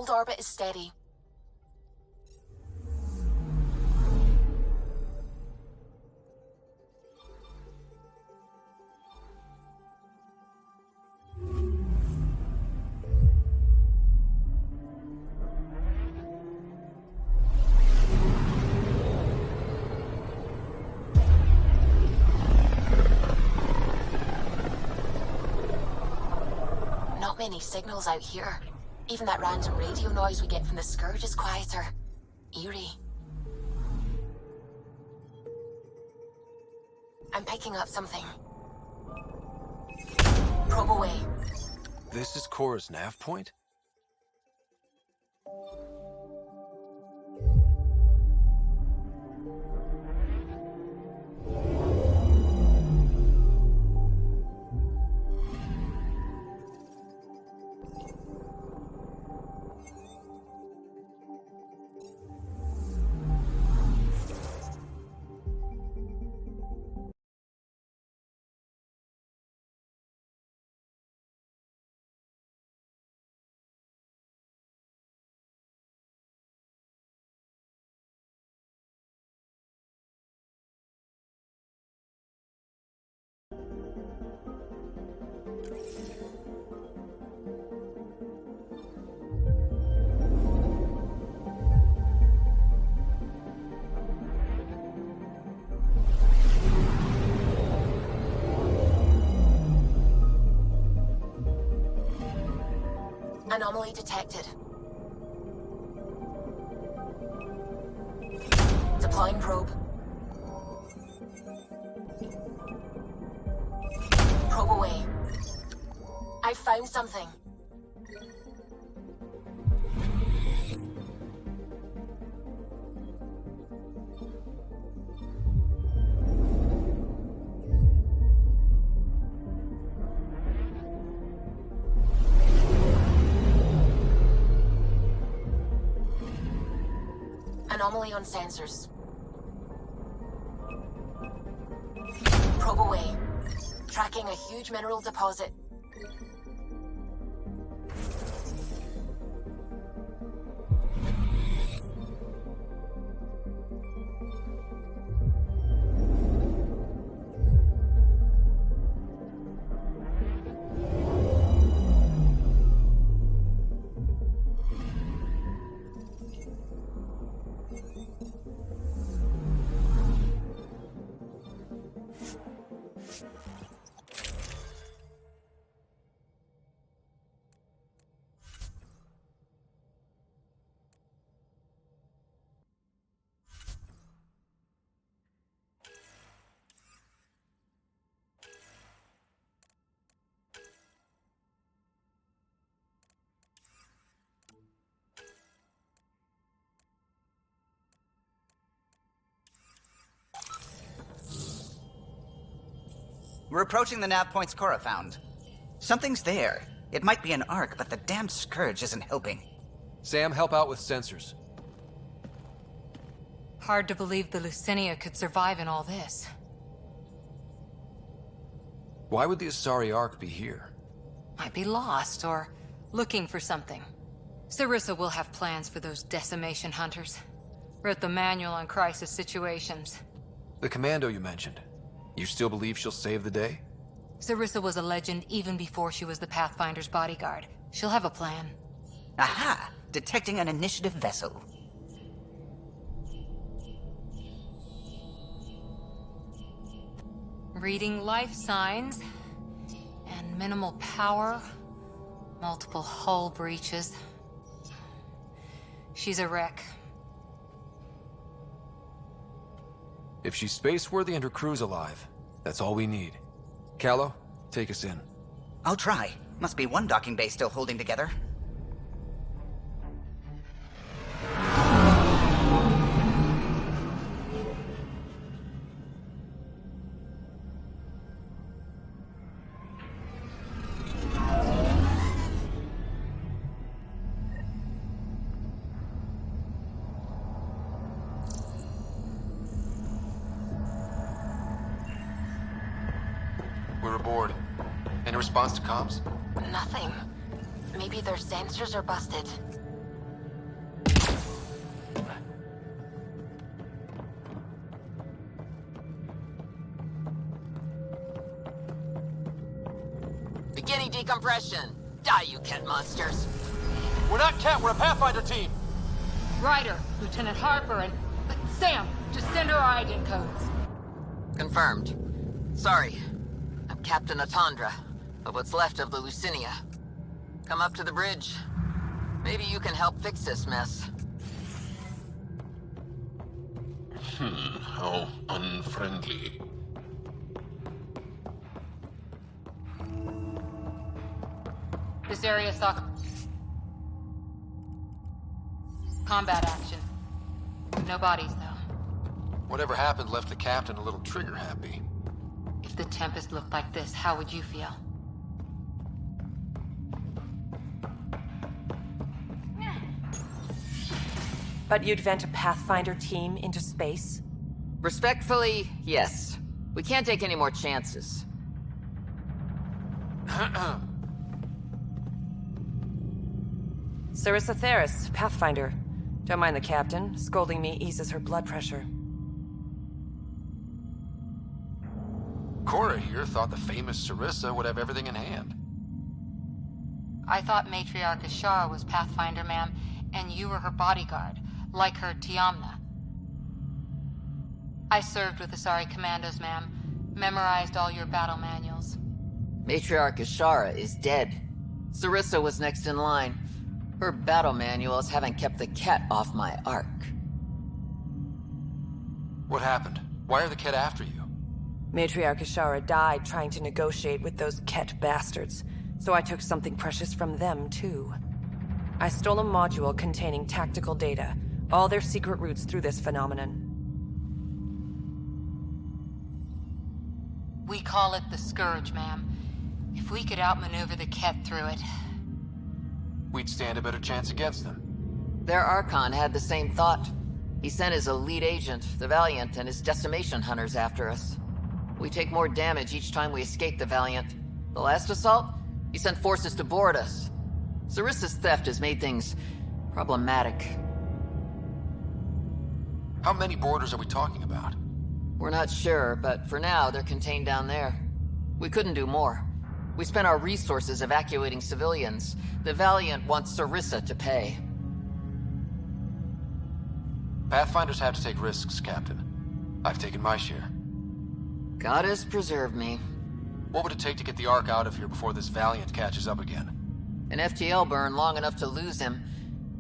Hold orbit is steady. Not many signals out here. Even that random radio noise we get from the Scourge is quieter. Eerie. I'm picking up something. Probe away. This is Cora's nav point? Anomaly detected. Deploying probe. Probe away. I found something. Anomaly on sensors. Probe away. Tracking a huge mineral deposit. We're approaching the nav points Cora found. Something's there. It might be an arc, but the damn Scourge isn't helping. Sam, help out with sensors. Hard to believe the Lucinia could survive in all this. Why would the Asari Ark be here? Might be lost, or looking for something. Sarissa will have plans for those decimation hunters. Wrote the manual on crisis situations. The commando you mentioned. You still believe she'll save the day? Sarissa was a legend even before she was the Pathfinder's bodyguard. She'll have a plan. Aha! Detecting an initiative vessel. Reading life signs. And minimal power. Multiple hull breaches. She's a wreck. If she's space-worthy and her crew's alive, that's all we need. Callow, take us in. I'll try. Must be one docking bay still holding together. We're aboard. Any response to comms? Nothing. Maybe their sensors are busted. Beginning decompression. Die, you Kett monsters. We're not Cat, we're a Pathfinder team! Ryder, Lieutenant Harper, and Sam, just send her ident codes. Confirmed. Sorry. I'm Captain Atandra, of what's left of the Lucinia. Come up to the bridge. Maybe you can help fix this mess. How unfriendly. This area saw combat action. No bodies, though. Whatever happened left the captain a little trigger happy. If the Tempest looked like this, how would you feel? But you'd vent a Pathfinder team into space? Respectfully, yes. We can't take any more chances. Sarissa Theris, Pathfinder. Don't mind the captain. Scolding me eases her blood pressure. Cora here thought the famous Sarissa would have everything in hand. I thought Matriarch Ashara was Pathfinder, ma'am, and you were her bodyguard, like her Tiamna. I served with the Asari Commandos, ma'am. Memorized all your battle manuals. Matriarch Ashara is dead. Sarissa was next in line. Her battle manuals haven't kept the Kett off my ark. What happened? Why are the Kett after you? Matriarch Ashara died trying to negotiate with those Kett bastards, so I took something precious from them, too. I stole a module containing tactical data, all their secret routes through this phenomenon. We call it the Scourge, ma'am. If we could outmaneuver the Kett through it. We'd stand a better chance against them. Their Archon had the same thought. He sent his elite agent, the Valiant, and his decimation hunters after us. We take more damage each time we escape the Valiant. The last assault, he sent forces to board us. Sarissa's theft has made things problematic. How many boarders are we talking about? We're not sure, but for now, they're contained down there. We couldn't do more. We spent our resources evacuating civilians. The Valiant wants Sarissa to pay. Pathfinders have to take risks, Captain. I've taken my share. God has preserved me. What would it take to get the Ark out of here before this Valiant catches up again? An FTL burn long enough to lose him.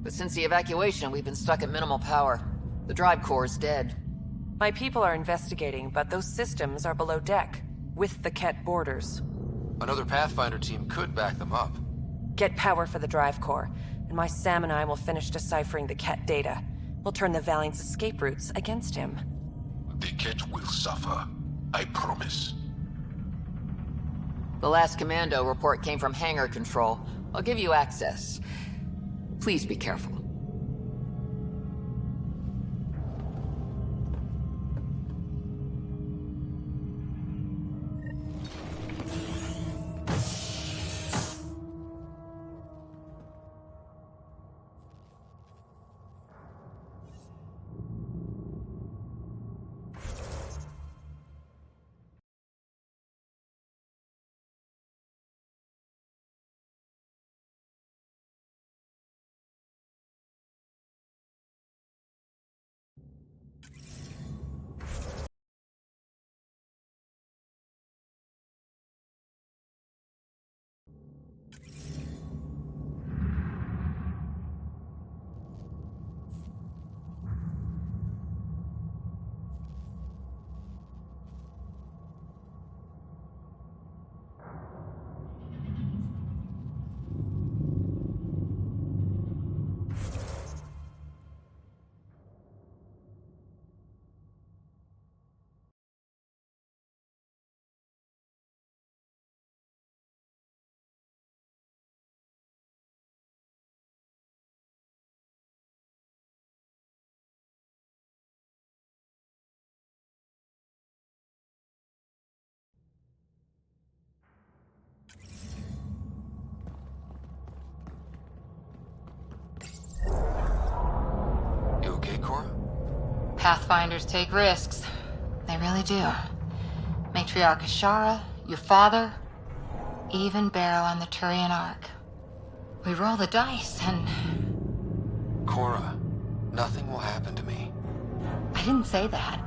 But since the evacuation, we've been stuck at minimal power. The drive core is dead. My people are investigating, but those systems are below deck, with the Kett borders. Another Pathfinder team could back them up. Get power for the drive core, and my Sam and I will finish deciphering the Kett data. We'll turn the Valiant's escape routes against him. The Kett will suffer. I promise. The last commando report came from hangar control. I'll give you access. Please be careful. You okay, Cora? Pathfinders take risks. They really do. Matriarch Ashara, your father, even barrel on the Turian Ark. We roll the dice, and... Cora, nothing will happen to me. I didn't say that.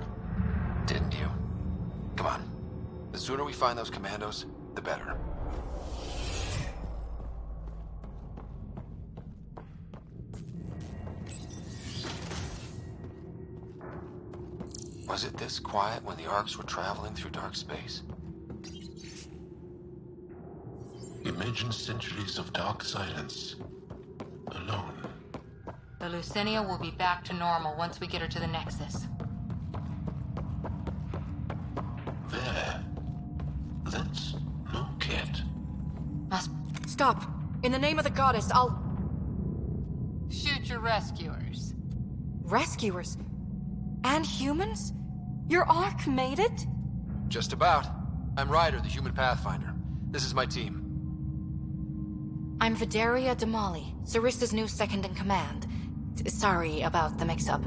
Didn't you? Come on. The sooner we find those commandos, the better. Was it this quiet when the Arks were traveling through dark space? Imagine centuries of dark silence. Alone. The Lucinia will be back to normal once we get her to the Nexus. There. That's no cat. Must Stop! In the name of the goddess, I'll... shoot your rescuers. Rescuers? And humans? Your Ark made it? Just about. I'm Ryder, the human pathfinder. This is my team. I'm Vidaria Damali, Sarissa's new second-in-command. Sorry about the mix-up.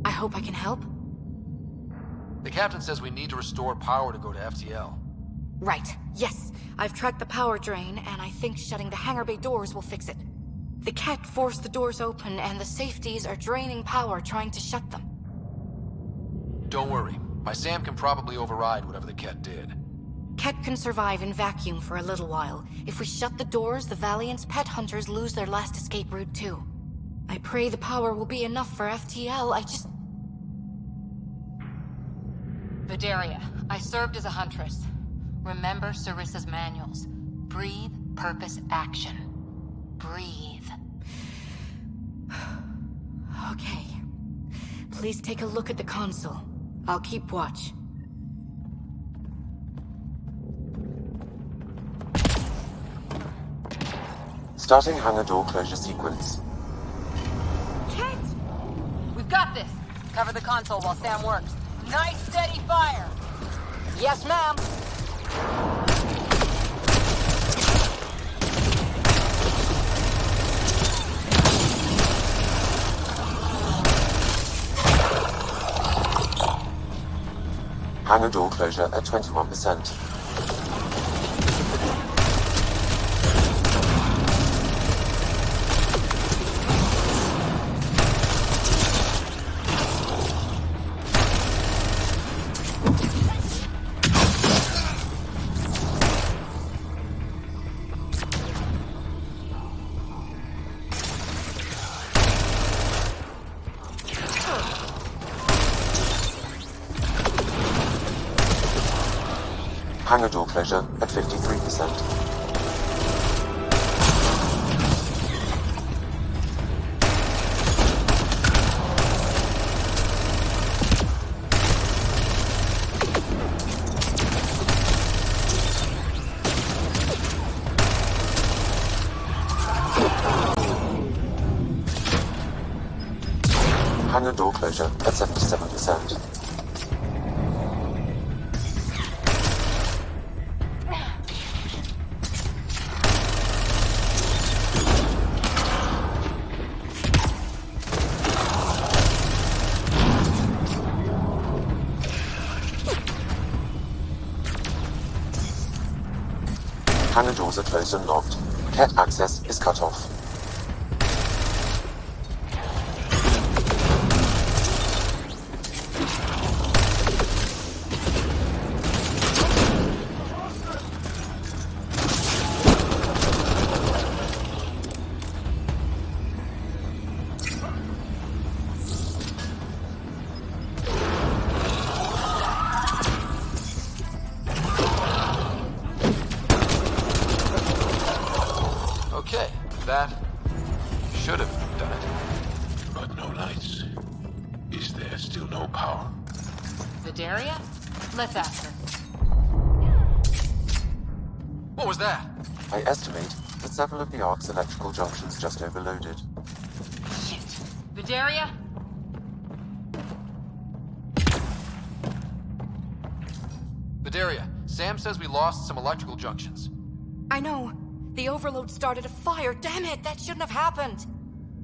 I hope I can help? The captain says we need to restore power to go to FTL. Right, yes. I've tracked the power drain, and I think shutting the hangar bay doors will fix it. The Ket forced the doors open, and the safeties are draining power trying to shut them. Don't worry. My SAM can probably override whatever the Ket did. Ket can survive in vacuum for a little while. If we shut the doors, the Valiant's pet hunters lose their last escape route too. I pray the power will be enough for FTL, Vidaria, I served as a huntress. Remember Sarissa's manuals. Breathe, purpose, action. Breathe. Okay. Please take a look at the console. I'll keep watch. Starting hangar door closure sequence. Ket! We've got this. Cover the console while Sam works. Nice steady fire! Yes, ma'am! Hangar door closure at 21%. Hangar door closure at 53%. Hangar door closure at 77%. Hangar doors are closed and locked. Ket access is cut off. Okay, that should have done it. But no lights. Is there still no power? Vidaria? Let's ask her. What was that? I estimate that several of the Ark's electrical junctions just overloaded. Shit. Vidaria? Vidaria, Sam says we lost some electrical junctions. I know. The overload started a fire. Damn it, that shouldn't have happened.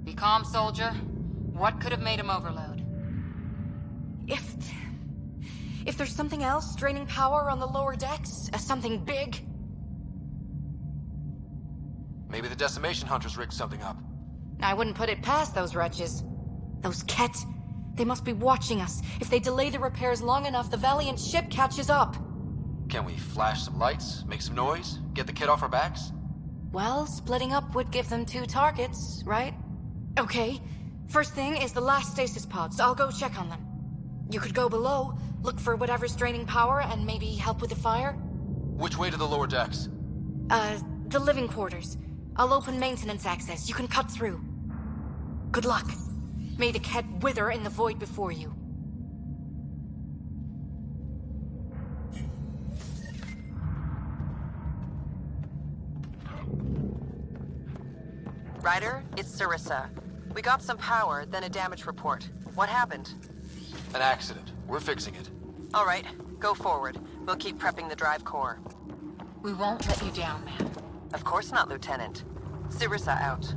Be calm, soldier. What could have made him overload? If there's something else draining power on the lower decks, something big. Maybe the Decimation Hunters rigged something up. I wouldn't put it past those wretches. Those Ket, they must be watching us. If they delay the repairs long enough, the Valiant ship catches up. Can we flash some lights, make some noise, get the kid off our backs? Well, splitting up would give them 2 targets, right? Okay. First thing is the last stasis pods. I'll go check on them. You could go below, look for whatever's draining power, and maybe help with the fire? Which way to the lower decks? The living quarters. I'll open maintenance access. You can cut through. Good luck. May the Ket wither in the void before you. Ryder, it's Sarissa. We got some power, then a damage report. What happened? An accident. We're fixing it. All right, go forward. We'll keep prepping the drive core. We won't let you down, ma'am. Of course not, Lieutenant. Sarissa out.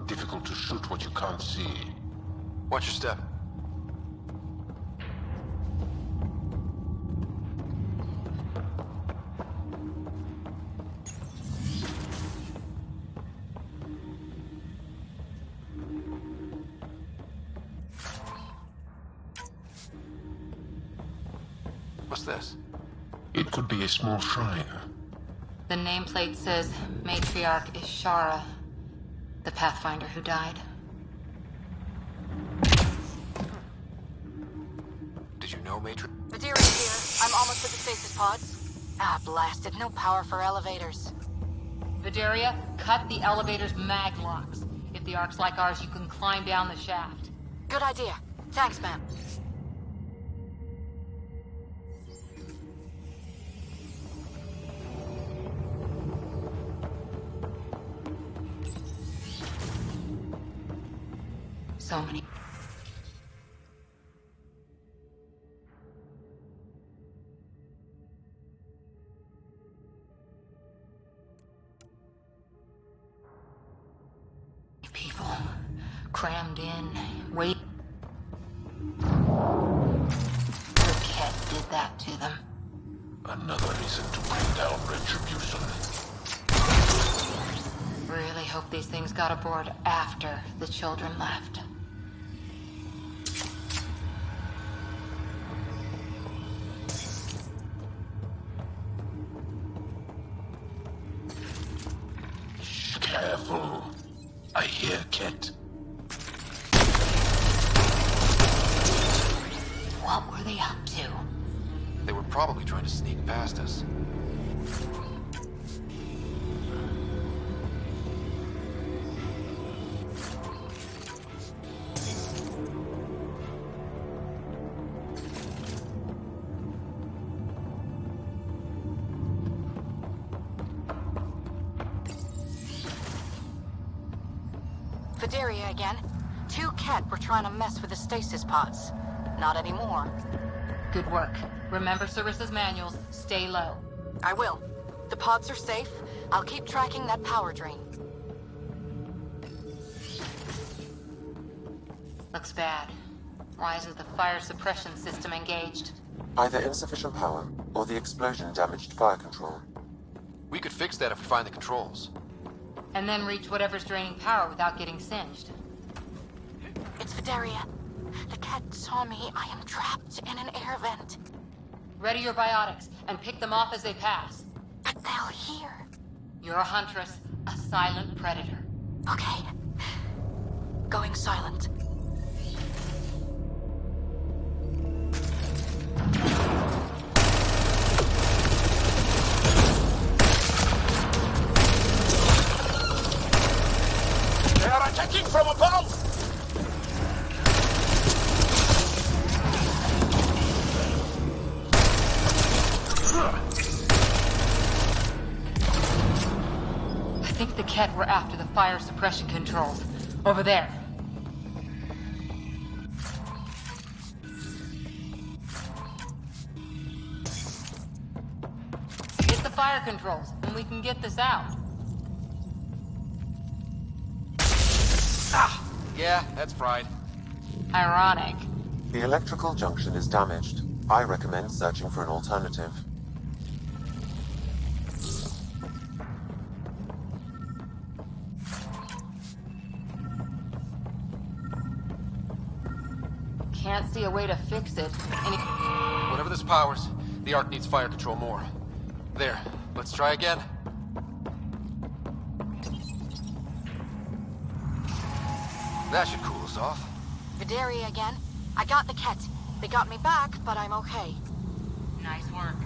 Difficult to shoot what you can't see. Watch your step. What's this? It could be a small shrine. The nameplate says Matriarch Ishara, the Pathfinder who died. Did you know, Matrix? Madeira here. I'm almost at the stasis pods. Ah, blasted. No power for elevators. Vidaria, cut the elevator's mag locks. If the Ark's like ours, you can climb down the shaft. Good idea. Thanks, ma'am. So many. People crammed in, wait. The Ket did that to them. Another reason to bring down Retribution. Really hope these things got aboard after the children left. Careful. I hear Ket. What were they up to? They were probably trying to sneak past us. Vidaria again. 2 Ket were trying to mess with the stasis pods. Not anymore. Good work. Remember Sarissa's manuals. Stay low. I will. The pods are safe. I'll keep tracking that power drain. Looks bad. Why isn't the fire suppression system engaged? Either insufficient power, or the explosion damaged fire control. We could fix that if we find the controls. And then reach whatever's draining power without getting singed. It's Vidaria. The Ket saw me. I am trapped in an air vent. Ready your biotics, and pick them off as they pass. But they'll hear. You're a huntress, a silent predator. Okay. Going silent. They are attacking from above! I think the Ket were after the fire suppression controls. Over there. Hit the fire controls, and we can get this out. Yeah, that's fried. Ironic. The electrical junction is damaged. I recommend searching for an alternative. Can't see a way to fix it. Whatever this powers, the Ark needs fire control more. There, let's try again. That should cool us off. Vidaria again. I got the Ket. They got me back, but I'm okay. Nice work.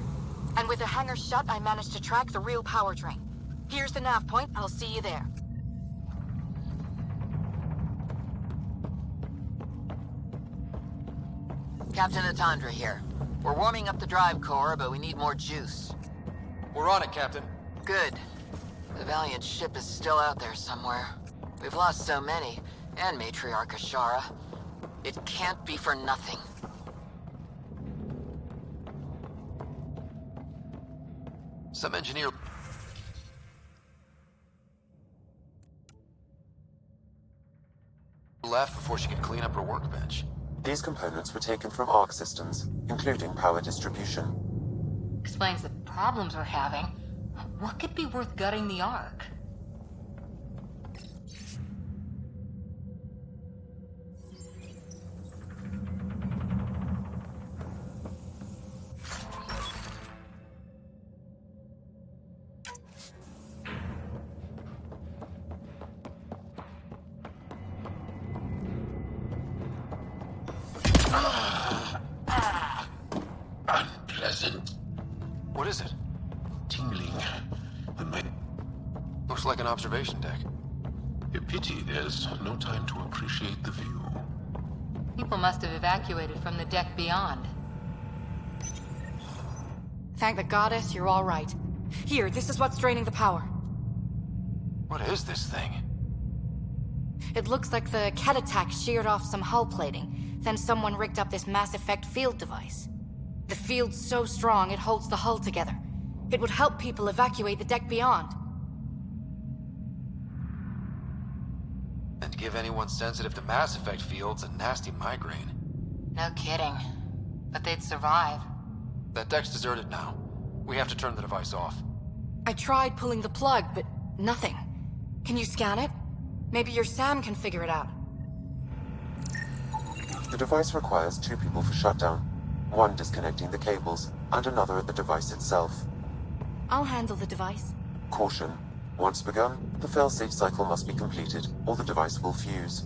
And with the hangar shut, I managed to track the real power drain. Here's the nav point. I'll see you there. Captain Atandra here. We're warming up the drive core, but we need more juice. We're on it, Captain. Good. The Valiant ship is still out there somewhere. We've lost so many, and Matriarch Ashara. It can't be for nothing. Some engineer... left before she could clean up her workbench. These components were taken from Arc systems, including power distribution. Explains the problems we're having. What could be worth gutting the Ark? Unpleasant. What is it? Tingling on my... Looks like an observation deck. A pity there's no time to appreciate the view. People must have evacuated from the deck beyond. Thank the goddess, you're all right. Here, this is what's draining the power. What is this thing? It looks like the Ket attack sheared off some hull plating. Then someone rigged up this Mass Effect field device. The field's so strong, it holds the hull together. It would help people evacuate the deck beyond. And give anyone sensitive to Mass Effect fields a nasty migraine. No kidding. But they'd survive. That deck's deserted now. We have to turn the device off. I tried pulling the plug, but nothing. Can you scan it? Maybe your Sam can figure it out. The device requires 2 people for shutdown. One disconnecting the cables, and another at the device itself. I'll handle the device. Caution. Once begun, the failsafe cycle must be completed, or the device will fuse.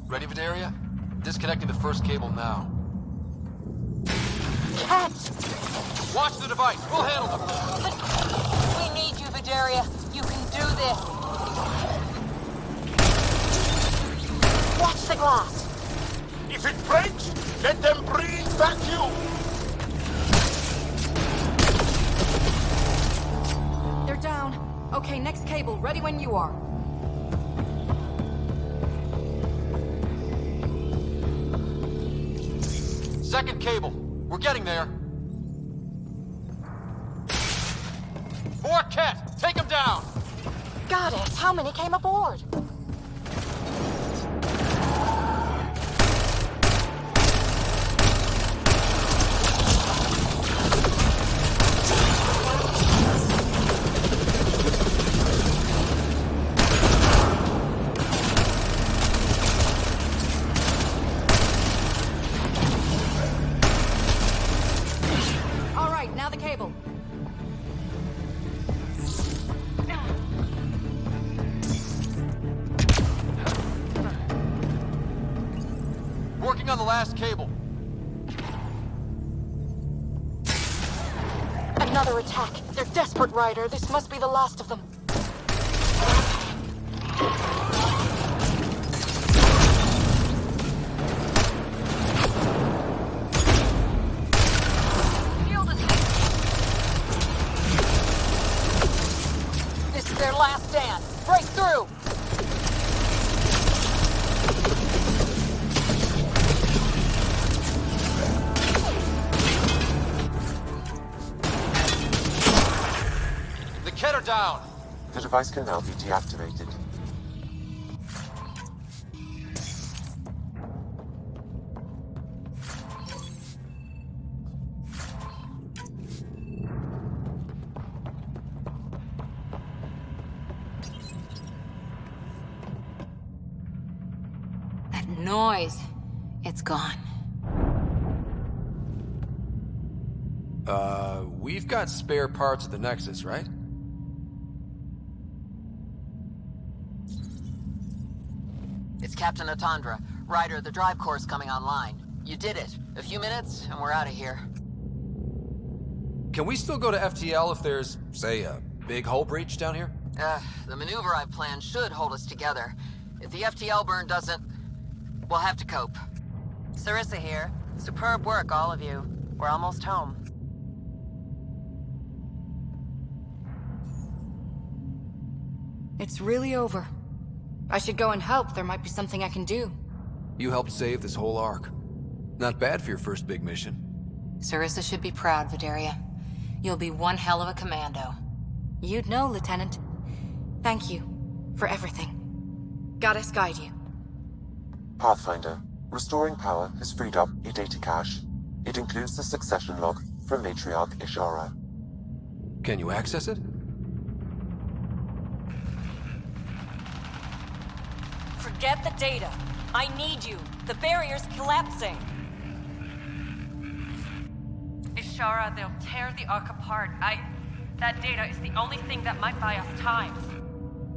Ready, Vidaria? Disconnecting the first cable now. Ket! Watch the device! We'll handle them! We need you, Vidaria. You can do this. Watch the glass! If it breaks, let them breathe vacuum! They're down. Okay, next cable, ready when you are. Second cable. We're getting there. 4 Ket! Take them down! Goddess, how many came aboard? All right, now the cable. Working on the last cable. Another attack. They're desperate, Ryder. This must be the last of them. This is their last stand. Break through! The Ket down. The device can now be deactivated. That noise. It's gone. We've got spare parts at the Nexus, right? It's Captain Atandra. Ryder, the drive core's coming online. You did it. A few minutes, and we're out of here. Can we still go to FTL if there's, say, a big hull breach down here? The maneuver I've planned should hold us together. If the FTL burn doesn't, we'll have to cope. Sarissa here. Superb work, all of you. We're almost home. It's really over. I should go and help. There might be something I can do. You helped save this whole arc. Not bad for your first big mission. Sarissa should be proud, Vidaria. You'll be one hell of a commando. You'd know, Lieutenant. Thank you for everything. Goddess guide you. Pathfinder. Restoring power has freed up a data cache. It includes the succession log from Matriarch Ishara. Can you access it? Forget the data. I need you. The barrier's collapsing. Ishara, they'll tear the Ark apart. That data is the only thing that might buy us time.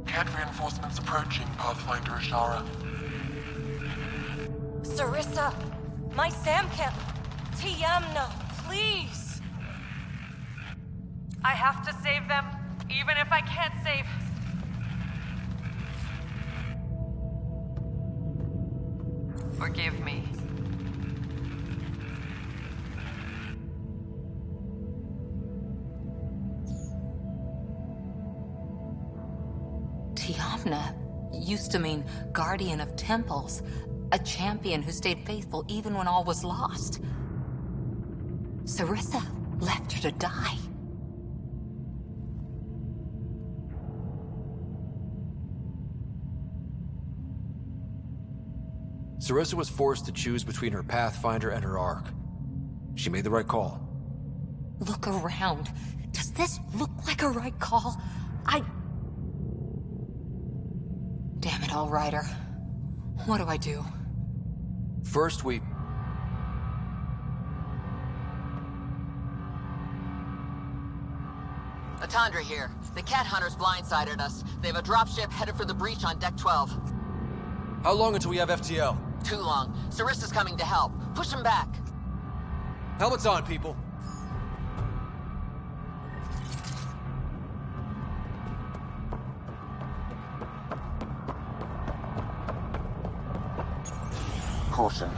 Cat reinforcements approaching, Pathfinder Ishara. Sarissa, my Samcat. Tiamna, please. I have to save them, even if I can't save... Forgive me. Tiamna used to mean guardian of temples. A champion who stayed faithful even when all was lost. Sarissa left her to die. Sarissa was forced to choose between her Pathfinder and her Ark. She made the right call. Look around. Does this look like a right call? Damn it all, Ryder. What do I do? First, we... Atandra here. The cat hunters blindsided us. They have a dropship headed for the breach on Deck 12. How long until we have FTL? Too long. Sarissa's coming to help. Push him back. Helmets on, people. Caution.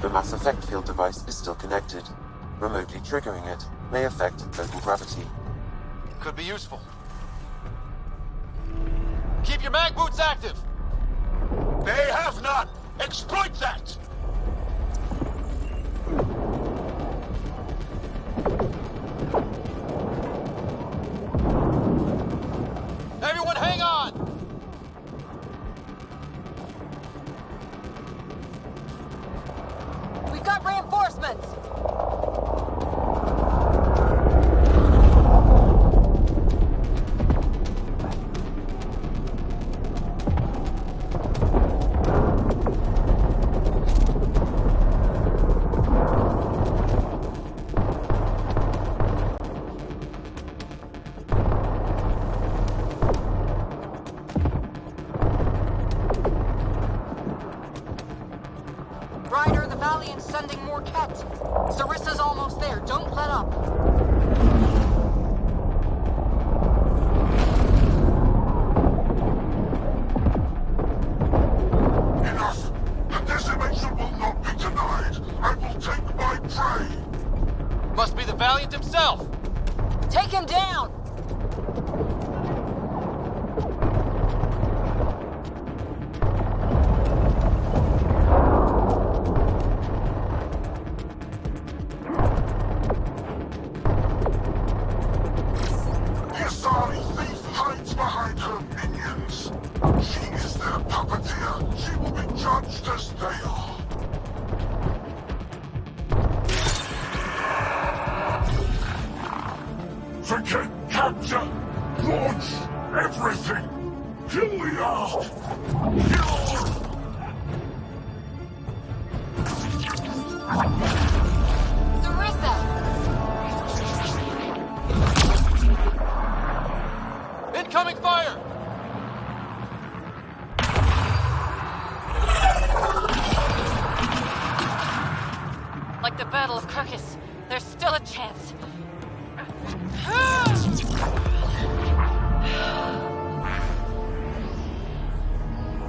The mass effect field device is still connected. Remotely triggering it may affect local gravity. Could be useful. Keep your mag boots active! They have none! Exploit that! Everyone hang on! We've got reinforcements! Ryder, the Valiant's sending more Ket. Sarissa's almost there. Don't let up. Enough! The decimation will not be denied! I will take my prey! Must be the Valiant himself! Take him down! The Asari thief Capture! Launch! Everything! Kill the Ark! Kill! Sarissa! Incoming fire! Like the Battle of Kirkus, there's still a chance.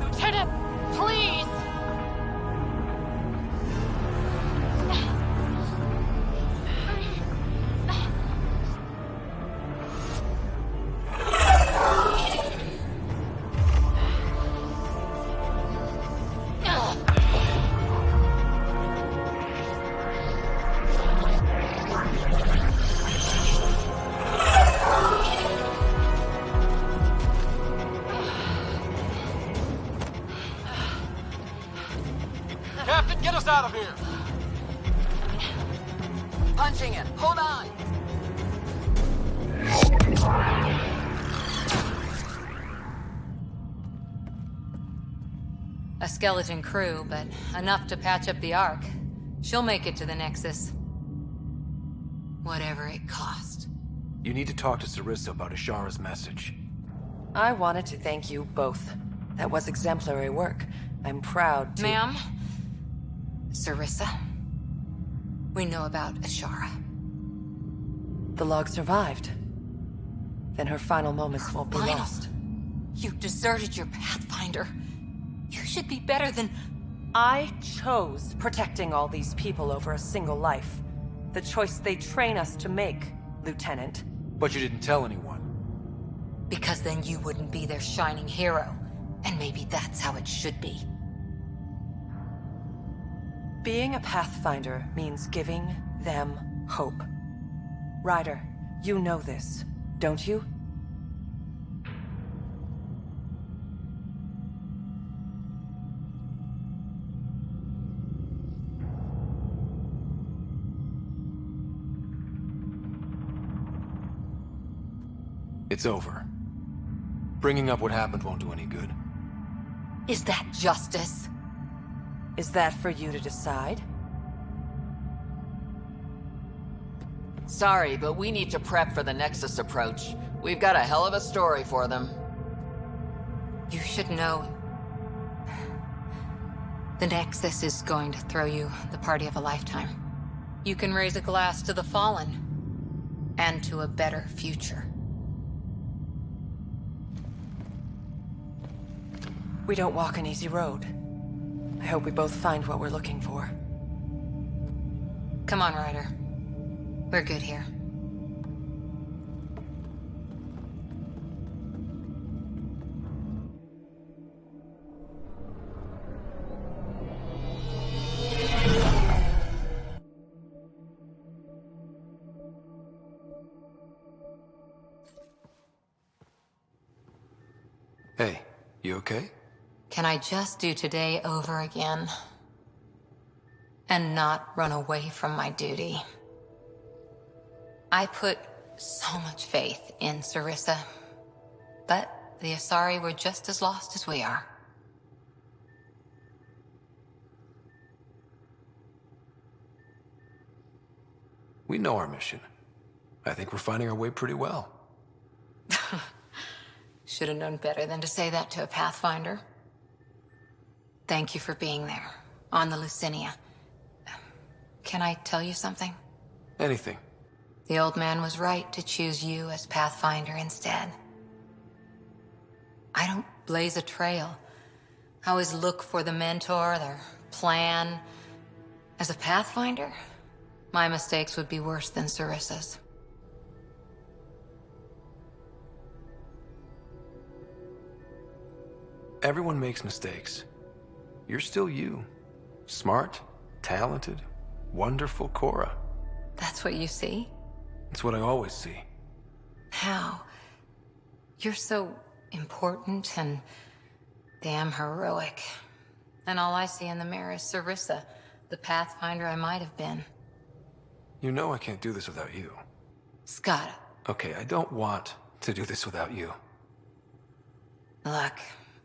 Lieutenant, please! Captain, get us out of here! Punching it. Hold on. A skeleton crew, but enough to patch up the Ark. She'll make it to the Nexus. Whatever it cost. You need to talk to Sarissa about Ashara's message. I wanted to thank you both. That was exemplary work. I'm proud to— Ma'am? Sarissa? We know about Ashara. The log survived. Then her final moments won't be Final? lost. You deserted your Pathfinder. You should be better than... I chose protecting all these people over a single life. The choice they train us to make, Lieutenant. But you didn't tell anyone. Because then you wouldn't be their shining hero. And maybe that's how it should be. Being a Pathfinder means giving them hope. Ryder, you know this, don't you? It's over. Bringing up what happened won't do any good. Is that justice? Is that for you to decide? Sorry, but we need to prep for the Nexus approach. We've got a hell of a story for them. You should know. The Nexus is going to throw you the party of a lifetime. You can raise a glass to the fallen. And to a better future. We don't walk an easy road. I hope we both find what we're looking for. Come on, Ryder. We're good here. Hey, you okay? Can I just do today over again? And not run away from my duty? I put so much faith in Sarissa, but the Asari were just as lost as we are. We know our mission. I think we're finding our way pretty well. Should have known better than to say that to a Pathfinder. Thank you for being there, on the Lucinia. Can I tell you something? Anything. The old man was right to choose you as Pathfinder instead. I don't blaze a trail. I always look for the mentor, their plan. As a Pathfinder, my mistakes would be worse than Sarissa's. Everyone makes mistakes. You're still you. Smart, talented, wonderful Cora. That's what you see? It's what I always see. How? You're so important and damn heroic. And all I see in the mirror is Sarissa, the Pathfinder I might have been. You know I can't do this without you. Scott, Okay, I don't want to do this without you. Look,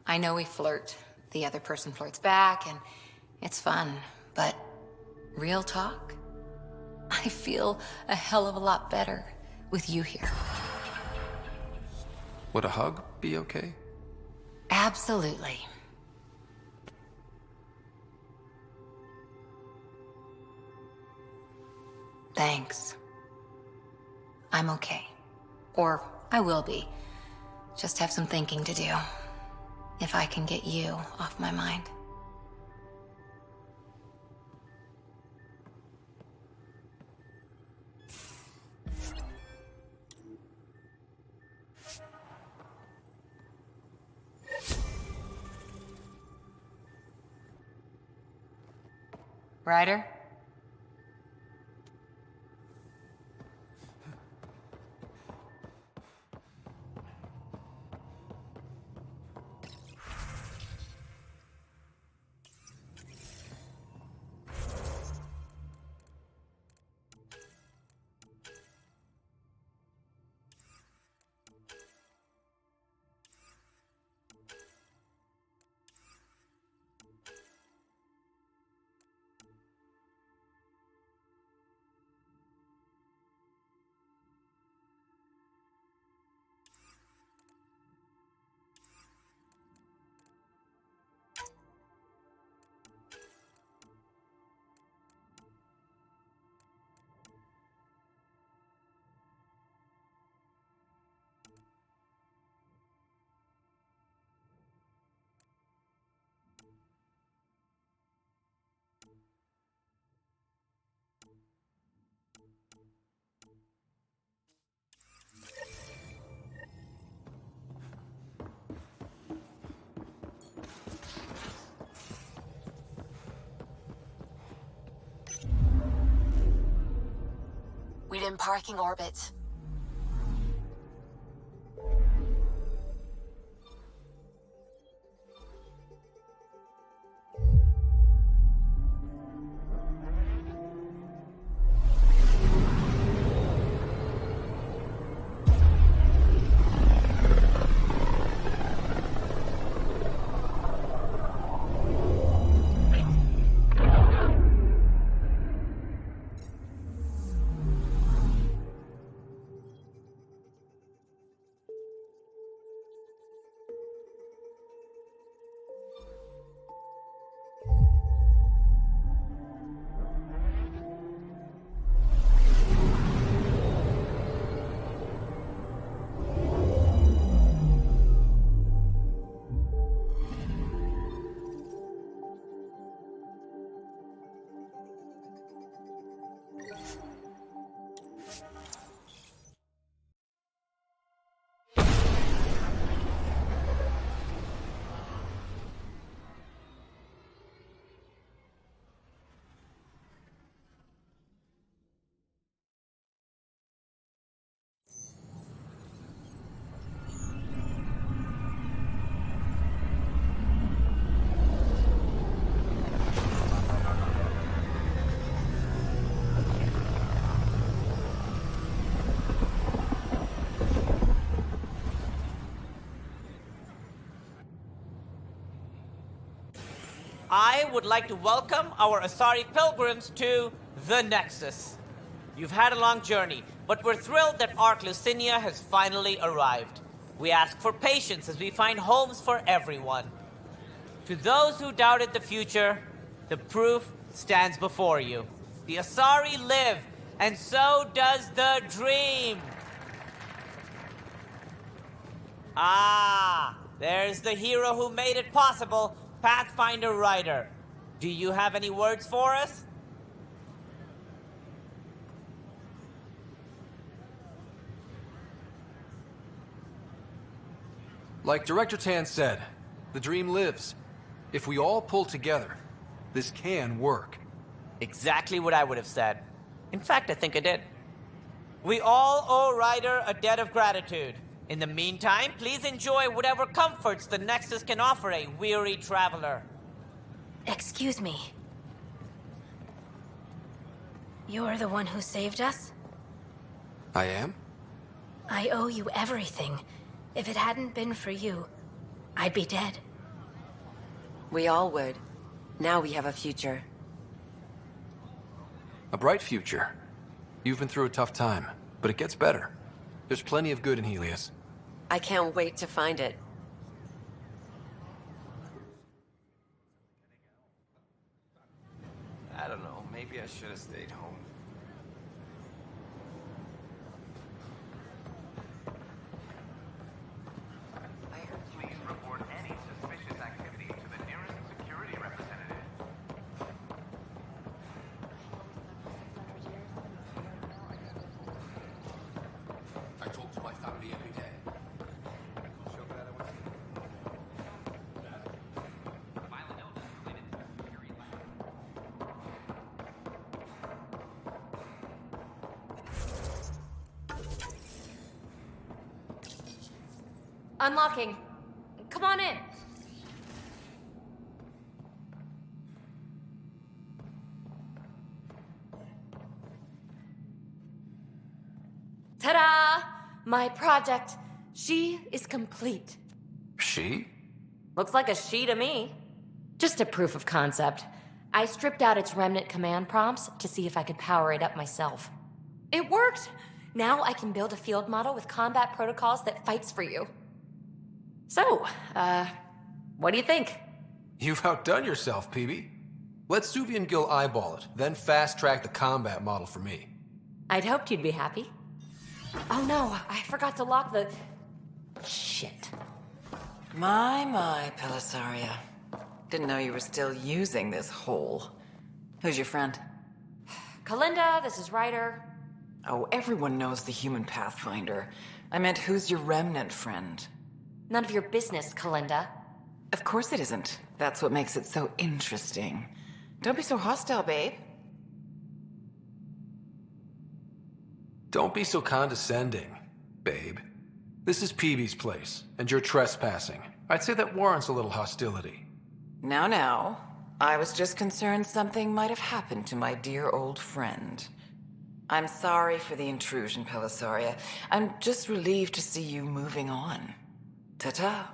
I know we flirt. The other person flirts back, and it's fun. But real talk? I feel a hell of a lot better with you here. Would a hug be okay? Absolutely. Thanks. I'm okay. Or I will be. Just have some thinking to do. If I can get you off my mind. Ryder? We're in parking orbit. I would like to welcome our Asari pilgrims to the Nexus. You've had a long journey, but we're thrilled that Ark Lucinia has finally arrived. We ask for patience as we find homes for everyone. To those who doubted the future, the proof stands before you. The Asari live, and so does the dream. Ah, there's the hero who made it possible, Pathfinder Ryder. Do you have any words for us? Like Director Tan said, the dream lives. If we all pull together, this can work. Exactly what I would have said. In fact, I think I did. We all owe Ryder a debt of gratitude. In the meantime, please enjoy whatever comforts the Nexus can offer a weary traveler. Excuse me. You're the one who saved us? I am? I owe you everything. If it hadn't been for you, I'd be dead. We all would. Now we have a future. A bright future. You've been through a tough time, but it gets better. There's plenty of good in Helios. I can't wait to find it. I don't know, maybe I should have stayed home. Please report any suspicious activity to the nearest security representative. I talk to my family every day. Unlocking. Come on in. Ta-da! My project. She is complete. She? Looks like a she to me. Just a proof of concept. I stripped out its remnant command prompts to see if I could power it up myself. It worked! Now I can build a field model with combat protocols that fights for you. So, what do you think? You've outdone yourself, PB. Let Suvi and Gil eyeball it, then fast-track the combat model for me. I'd hoped you'd be happy. Oh no, I forgot to lock the... Shit. My, Pelisaria. Didn't know you were still using this hole. Who's your friend? Kalinda, this is Ryder. Oh, everyone knows the human Pathfinder. I meant, who's your remnant friend? None of your business, Kalinda. Of course it isn't. That's what makes it so interesting. Don't be so hostile, babe. Don't be so condescending, babe. This is PB's place, and you're trespassing. I'd say that warrants a little hostility. Now. I was just concerned something might have happened to my dear old friend. I'm sorry for the intrusion, Pelisaria. I'm just relieved to see you moving on. Ta-ta.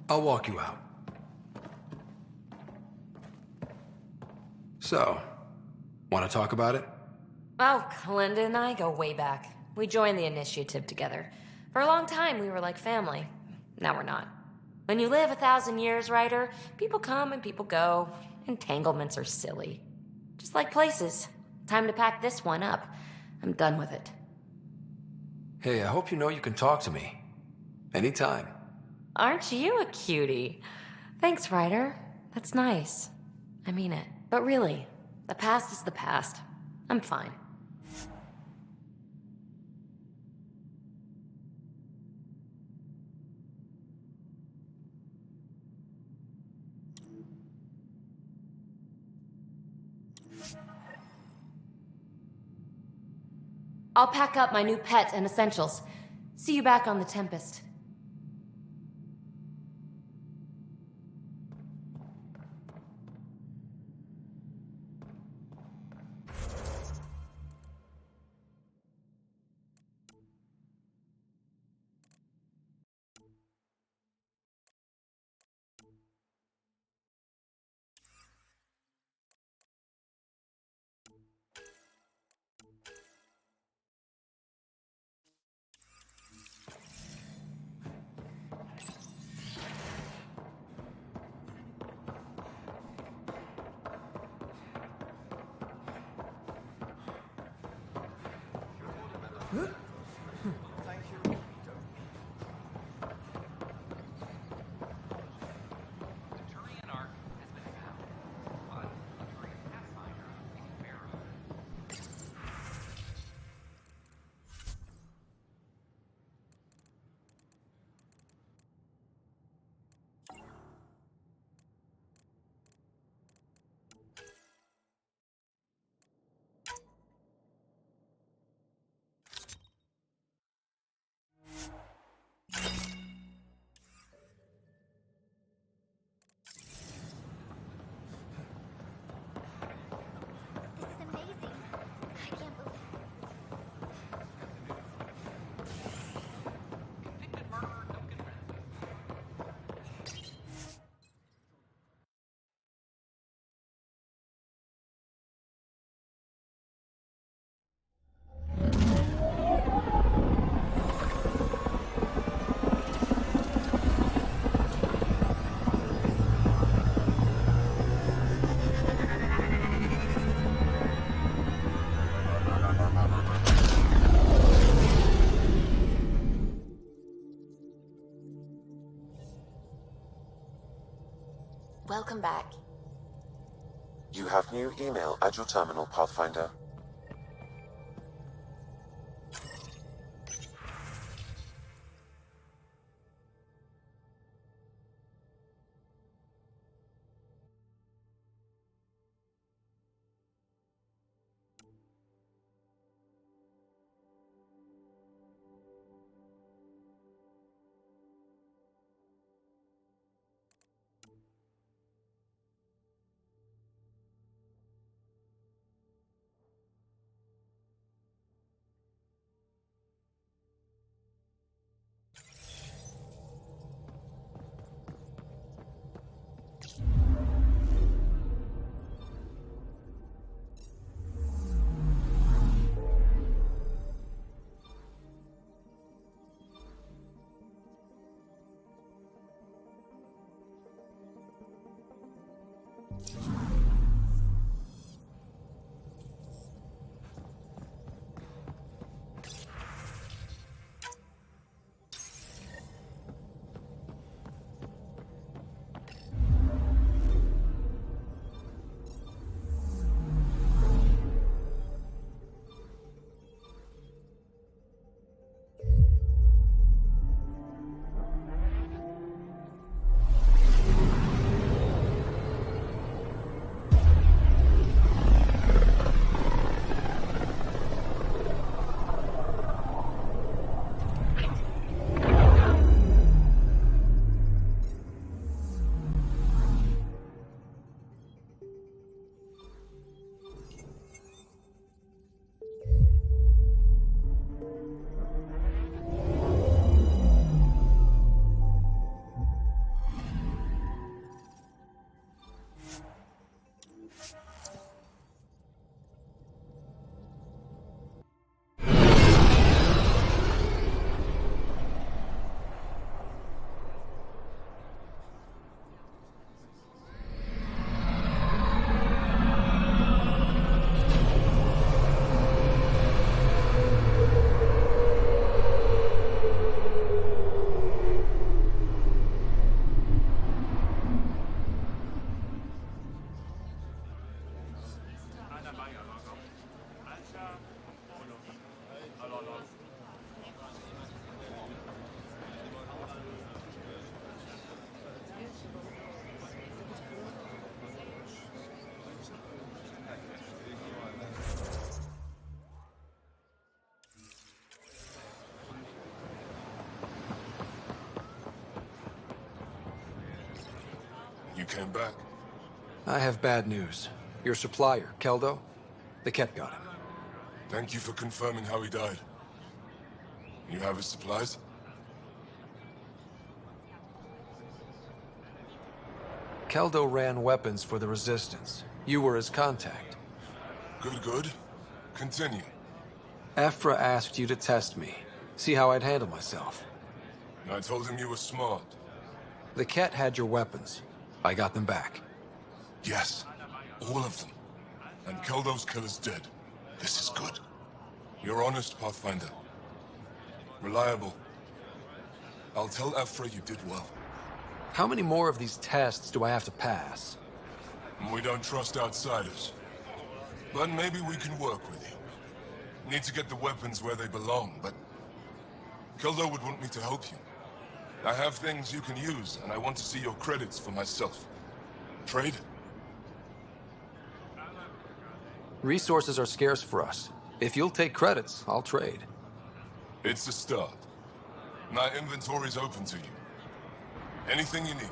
I'll walk you out. So, want to talk about it? Oh, Kalinda and I go way back. We joined the initiative together. For a long time, we were like family. Now we're not. When you live 1,000 years, Ryder, people come and people go. Entanglements are silly. Just like places. Time to pack this one up. I'm done with it. Hey, I hope you know you can talk to me. Anytime. Aren't you a cutie? Thanks, Ryder. That's nice. I mean it. But really, the past is the past. I'm fine. I'll pack up my new pet and essentials. See you back on the Tempest. Welcome back. You have new email at your terminal, Pathfinder. You came back. I have bad news. Your supplier, Keldo, the Ket got him. Thank you for confirming how he died. You have his supplies? Keldo ran weapons for the Resistance. You were his contact. Good, good. Continue. Ephra asked you to test me, see how I'd handle myself. I told him you were smart. The Ket had your weapons. I got them back. Yes, all of them. And Keldo's killer's dead. This is good. You're honest, Pathfinder. Reliable. I'll tell Ephra you did well. How many more of these tests do I have to pass? We don't trust outsiders. But maybe we can work with you. Need to get the weapons where they belong, but... Keldo would want me to help you. I have things you can use, and I want to see your credits for myself. Trade? Resources are scarce for us. If you'll take credits, I'll trade. It's a start. My inventory's open to you. Anything you need.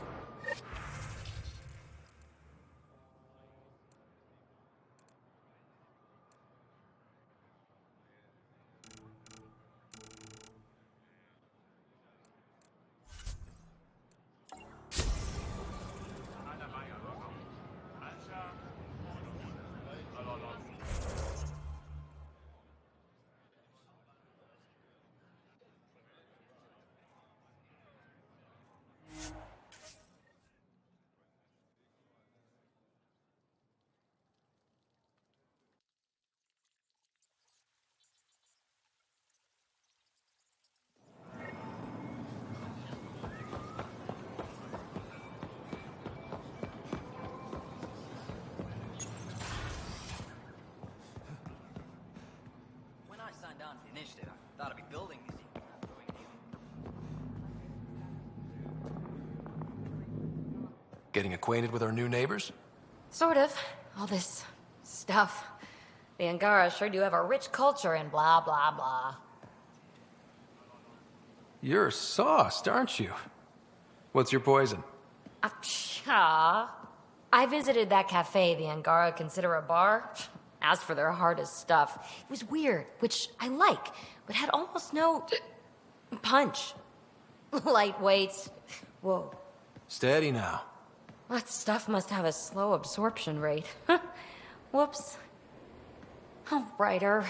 signed on to the initiative. I thought I'd be building these things, not doing anything. Getting acquainted with our new neighbors? Sort of. All this stuff. The Angara sure do have a rich culture and blah, blah, blah. You're sauced, aren't you? What's your poison? I visited that cafe the Angara consider a bar. Asked for their hardest stuff. It was weird, which I like, but had almost no punch. Lightweights. Whoa. Steady now. That stuff must have a slow absorption rate. Whoops. Oh, writer.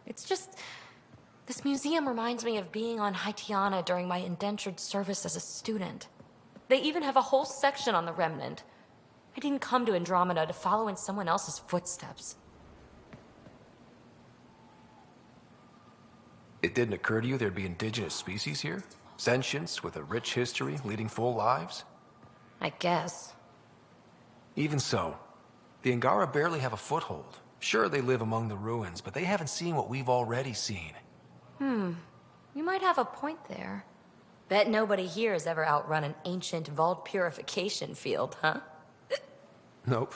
It's just... This museum reminds me of being on Haitiana during my indentured service as a student. They even have a whole section on the Remnant. I didn't come to Andromeda to follow in someone else's footsteps. It didn't occur to you there'd be indigenous species here? Sentients with a rich history, leading full lives? I guess. Even so, the Angara barely have a foothold. Sure, they live among the ruins, but they haven't seen what we've already seen. You might have a point there. Bet nobody here has ever outrun an ancient vault purification field, huh? Nope.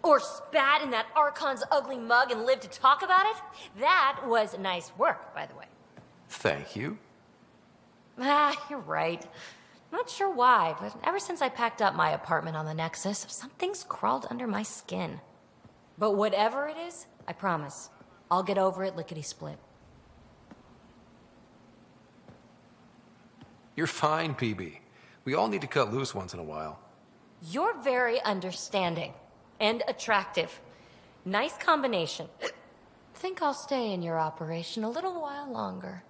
Or spat in that Archon's ugly mug and lived to talk about it? That was nice work, by the way. Thank you. You're right. Not sure why, but ever since I packed up my apartment on the Nexus, something's crawled under my skin. But whatever it is, I promise, I'll get over it lickety-split. You're fine, PB. We all need to cut loose once in a while. You're very understanding and attractive. Nice combination. Think I'll stay in your operation a little while longer.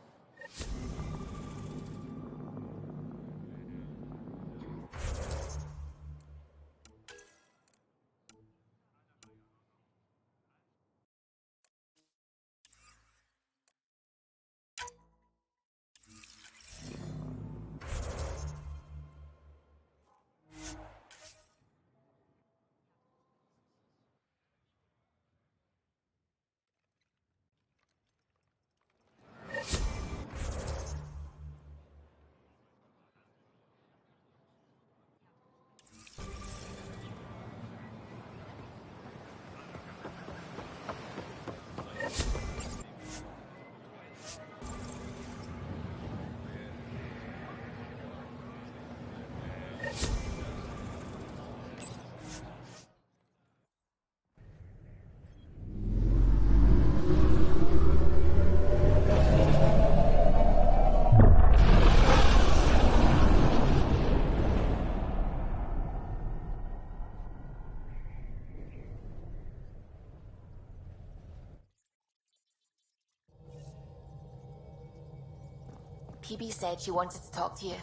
PB said she wanted to talk to you.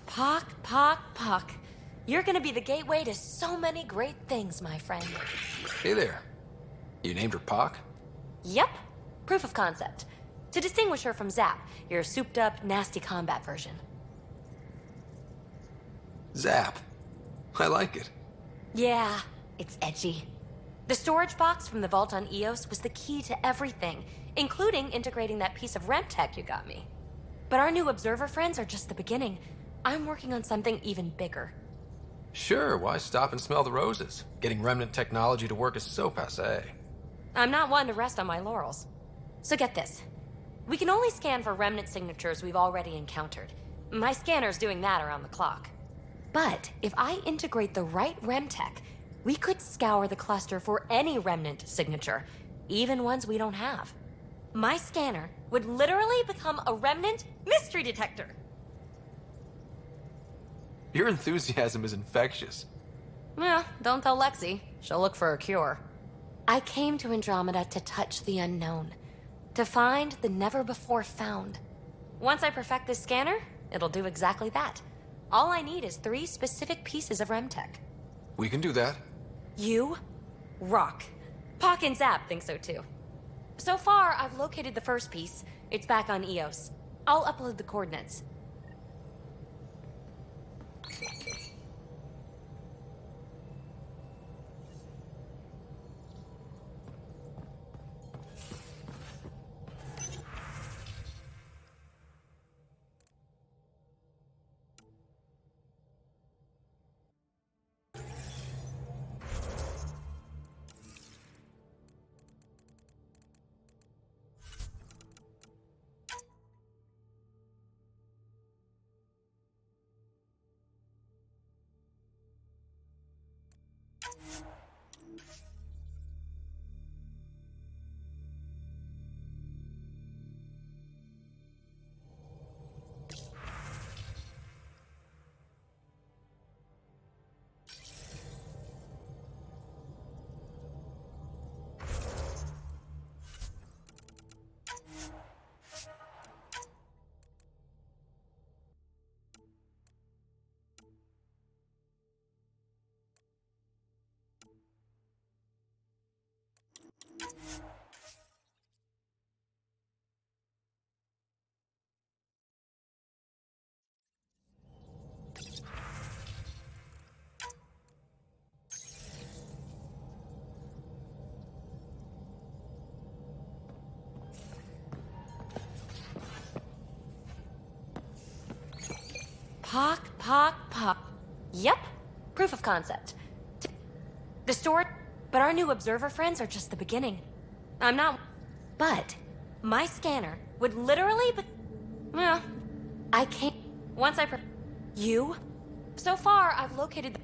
Pock. You're gonna be the gateway to so many great things, my friend. Hey there. You named her Pock? Yep. Proof of concept. To distinguish her from Zap, your souped-up, nasty combat version. Zap. I like it. Yeah, it's edgy. The storage box from the vault on Eos was the key to everything, including integrating that piece of REM tech you got me. But our new observer friends are just the beginning. I'm working on something even bigger. Sure, why stop and smell the roses? Getting remnant technology to work is so passé. I'm not one to rest on my laurels. So get this. We can only scan for remnant signatures we've already encountered. My scanner's doing that around the clock. But if I integrate the right REM tech, we could scour the cluster for any remnant signature, even ones we don't have. My scanner would literally become a remnant mystery detector. Your enthusiasm is infectious. Yeah, don't tell Lexi. She'll look for a cure. I came to Andromeda to touch the unknown, to find the never-before-found. Once I perfect this scanner, it'll do exactly that. All I need is 3 specific pieces of REMTech. We can do that. You rock. Pock and Zap think so too. So far, I've located the first piece. It's back on Eos. I'll upload the coordinates. Pock. Yep, proof of concept. The story, but our new observer friends are just the beginning. I'm not, but my scanner would literally be, well, I can't, once I, you, so far I've located the